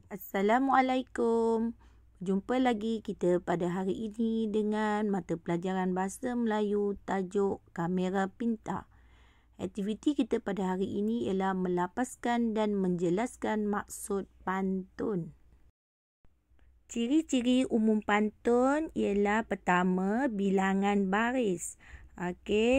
Assalamualaikum. Jumpa lagi kita pada hari ini dengan mata pelajaran Bahasa Melayu tajuk Kamera Pintar. Aktiviti kita pada hari ini ialah melapaskan dan menjelaskan maksud pantun. Ciri-ciri umum pantun ialah pertama, bilangan baris.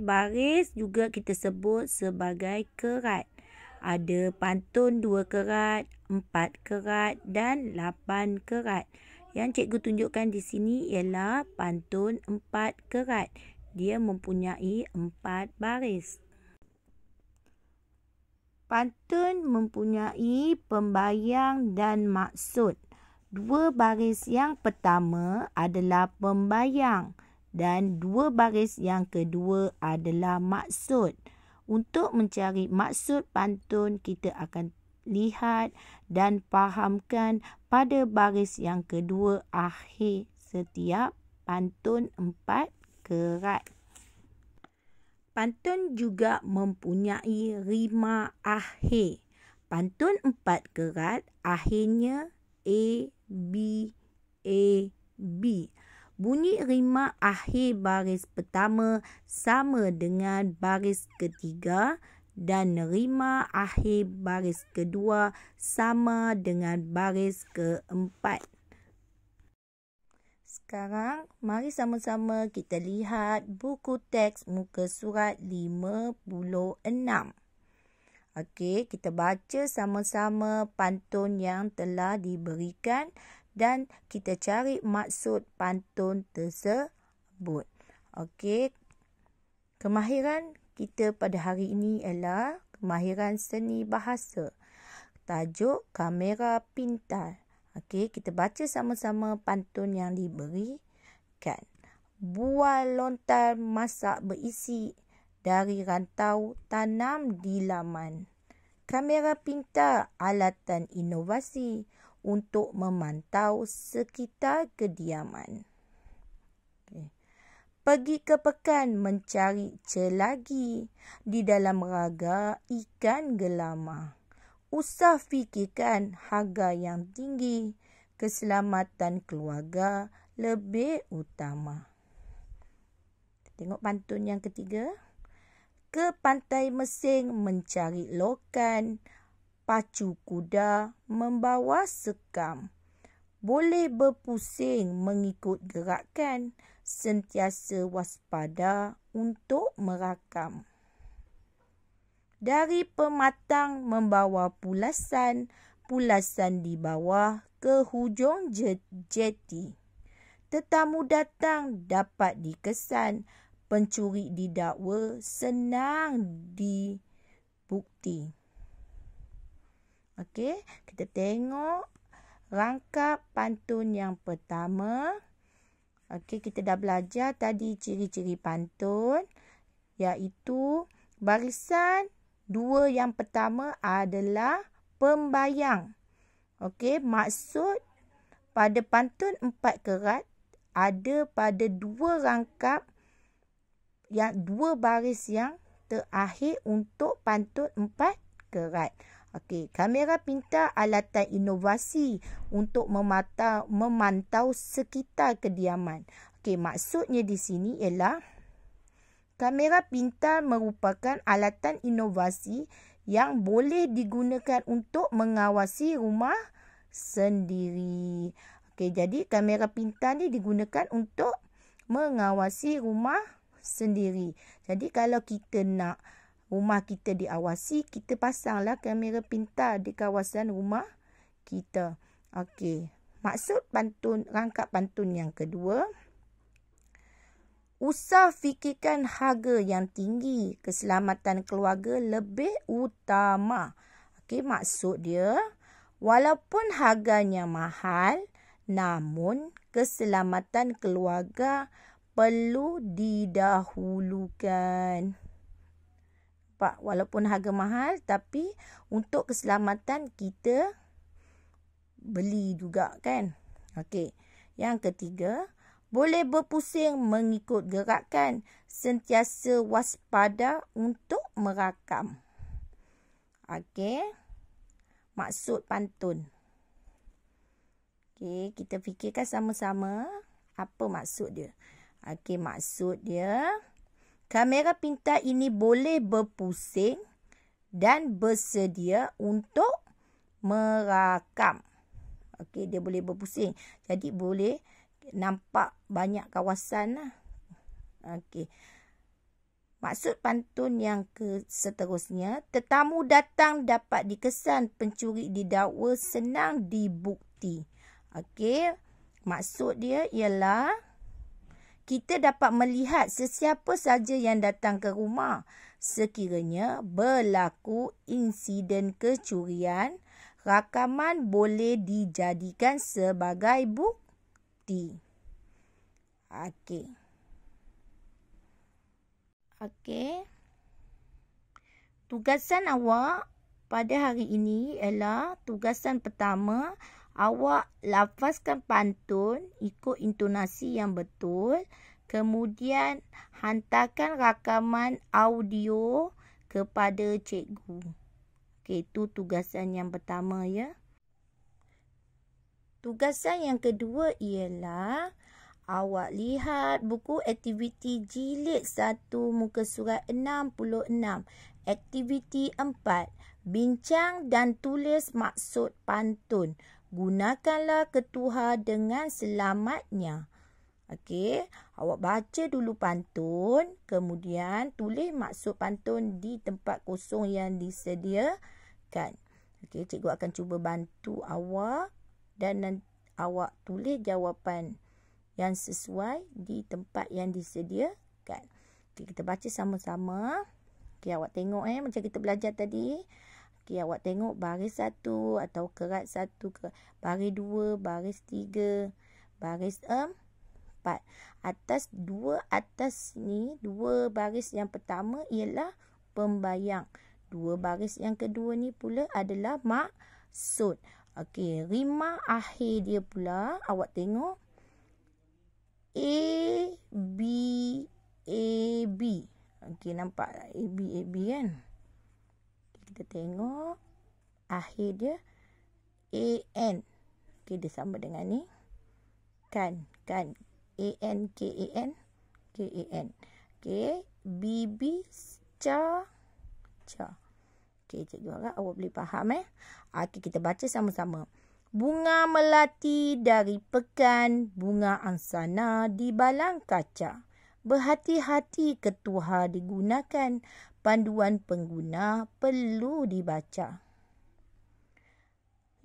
Baris juga kita sebut sebagai kerat. Ada pantun 2 kerat, 4 kerat dan 8 kerat. Yang cikgu tunjukkan di sini ialah pantun 4 kerat. Dia mempunyai 4 baris. Pantun mempunyai pembayang dan maksud. 2 baris yang pertama adalah pembayang dan 2 baris yang kedua adalah maksud. Untuk mencari maksud pantun, kita akan lihat dan fahamkan pada baris yang kedua akhir setiap pantun 4 kerat. Pantun juga mempunyai rima akhir. Pantun 4 kerat akhirnya A, B, A, B. Bunyi rima akhir baris pertama sama dengan baris ketiga dan rima akhir baris kedua sama dengan baris keempat. Sekarang, mari sama-sama kita lihat buku teks muka surat 56. Kita baca sama-sama pantun yang telah diberikan dan kita cari maksud pantun tersebut. Kemahiran kita pada hari ini ialah kemahiran seni bahasa. Tajuk Kamera Pintar. Kita baca sama-sama pantun yang diberikan. Buah lontar masak berisi, dari rantau tanam di laman. Kamera pintar alatan inovasi untuk memantau sekitar kediaman. Pergi ke pekan mencari celagi di dalam raga ikan gelama. Usah fikirkan harga yang tinggi, keselamatan keluarga lebih utama. Tengok pantun yang ketiga. Ke pantai Mesing mencari lokan, pacu kuda membawa sekam. Boleh berpusing mengikut gerakan, sentiasa waspada untuk merakam. Dari pematang membawa pulasan, pulasan di bawah ke hujung jeti. Tetamu datang dapat dikesan, pencuri didakwa senang dibukti. Kita tengok rangkap pantun yang pertama. Kita dah belajar tadi ciri-ciri pantun, iaitu barisan 2 yang pertama adalah pembayang. Maksud pada pantun 4 kerat ada pada 2 rangkap yang 2 baris yang terakhir untuk pantun 4 kerat. Kamera pintar alatan inovasi untuk memantau sekitar kediaman. Maksudnya di sini ialah kamera pintar merupakan alatan inovasi yang boleh digunakan untuk mengawasi rumah sendiri. Jadi kamera pintar ni digunakan untuk mengawasi rumah sendiri. Jadi kalau kita nak rumah kita diawasi, kita pasanglah kamera pintar di kawasan rumah kita. Maksud pantun, rangkap pantun yang kedua. Usah fikirkan harga yang tinggi, keselamatan keluarga lebih utama. Maksud dia, walaupun harganya mahal, namun keselamatan keluarga perlu didahulukan. Walaupun harga mahal, tapi untuk keselamatan kita beli juga kan. Yang ketiga, boleh berpusing mengikut gerakan, sentiasa waspada untuk merakam. Maksud pantun. Okey, kita fikirkan sama-sama apa maksud dia. Okey, maksud dia, kamera pintar ini boleh berpusing dan bersedia untuk merakam. Okey, dia boleh berpusing. Jadi boleh nampak banyak kawasan lah. Okey. Maksud pantun yang seterusnya, tetamu datang dapat dikesan, pencuri didakwa senang dibukti. Okey. Maksud dia ialah kita dapat melihat sesiapa saja yang datang ke rumah sekiranya berlaku insiden kecurian, rakaman boleh dijadikan sebagai bukti. Okey. Tugasan awak pada hari ini ialah tugasan pertama, awak lafazkan pantun ikut intonasi yang betul. Kemudian hantarkan rakaman audio kepada cikgu. Okey, itu tugasan yang pertama ya. Tugasan yang kedua ialah awak lihat buku aktiviti jilid 1 muka surat 66. Aktiviti 4. Bincang dan tulis maksud pantun. Gunakanlah ketuha dengan selamatnya. Okey, awak baca dulu pantun, kemudian tulis maksud pantun di tempat kosong yang disediakan. Okey, cikgu akan cuba bantu awak dan awak tulis jawapan yang sesuai di tempat yang disediakan. Okay, kita baca sama-sama. Okay, awak tengok macam kita belajar tadi. Okay, awak tengok baris 1 atau kerat 1, baris 2, baris 3, baris 4. Atas ni, 2 baris yang pertama ialah pembayang. 2 baris yang kedua ni pula adalah maksud. Okey, rima akhir dia pula awak tengok. A, B, A, B. Okey, nampak A, B kan? Kita tengok akhir dia A, N. Okey, dia sama dengan ni. Kan. A, N, K, A, N. K, A, N. Okey, B, B, ca. Okey, cikgu harap awak boleh faham Okey, kita baca sama-sama. Bunga melati dari pekan, bunga angsana di balang kaca. Berhati-hati ketuha digunakan, panduan pengguna perlu dibaca.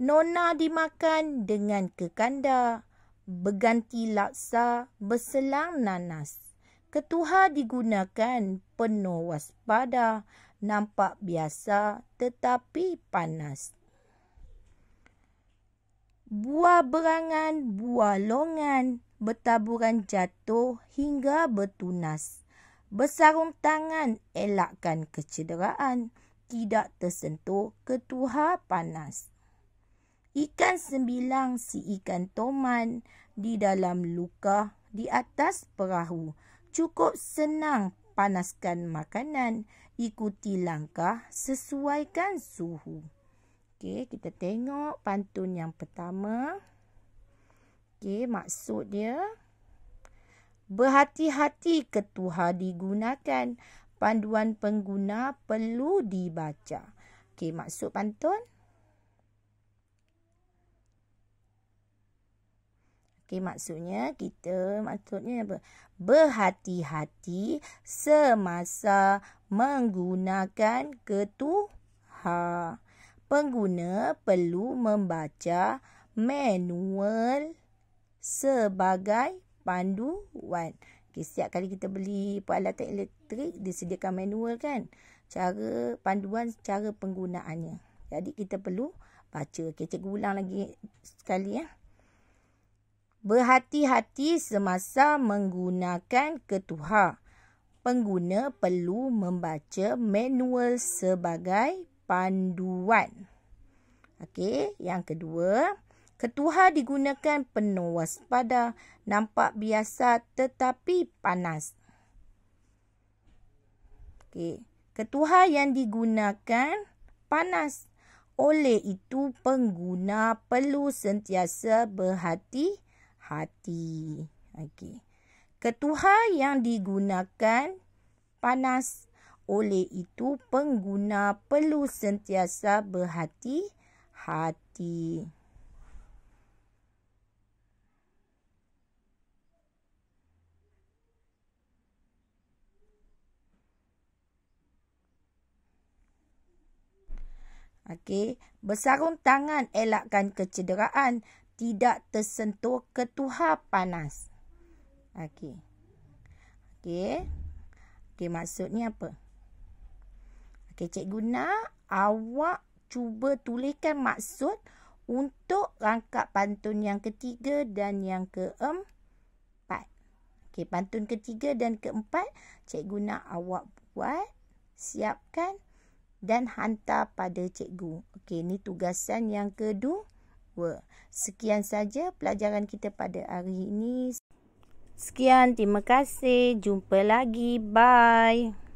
Nona dimakan dengan kekanda, berganti laksa, berselang nanas. Ketuha digunakan penuh waspada, nampak biasa tetapi panas. Buah berangan, buah longan, bertaburan jatuh hingga bertunas. Bersarung tangan, elakkan kecederaan, tidak tersentuh ketuha panas. Ikan sembilang si ikan toman, di dalam luka, di atas perahu. Cukup senang panaskan makanan, ikuti langkah, sesuaikan suhu. Okey, kita tengok pantun yang pertama. Okey, maksud dia, berhati-hati ketuha digunakan, panduan pengguna perlu dibaca. Okey, maksud pantun. Okey, maksudnya apa? Berhati-hati semasa menggunakan ketuha. Pengguna perlu membaca manual sebagai panduan. Okay, setiap kali kita beli peralatan elektrik, disediakan manual kan? Cara panduan, cara penggunaannya. Jadi kita perlu baca. Okay, cikgu ulang lagi sekali Berhati-hati semasa menggunakan ketuha. Pengguna perlu membaca manual sebagai panduan. Okey, yang kedua, ketuha digunakan penuh waspada, nampak biasa tetapi panas. Okey, ketuha yang digunakan panas. Oleh itu, pengguna perlu sentiasa berhati-hati. Okey. Ketuhar yang digunakan panas. Oleh itu, pengguna perlu sentiasa berhati-hati. Okey, bersarung tangan elakkan kecederaan, tidak tersentuh ketuhar panas. Okey. Okey, maksudnya apa? Okey, cikgu nak awak cuba tuliskan maksud untuk rangkap pantun yang ketiga dan yang keempat. Okey, pantun ketiga dan keempat, cikgu nak awak buat, siapkan dan hantar pada cikgu. Okey, ini tugasan yang kedua. Sekian saja pelajaran kita pada hari ini. Sekian, terima kasih. Jumpa lagi. Bye.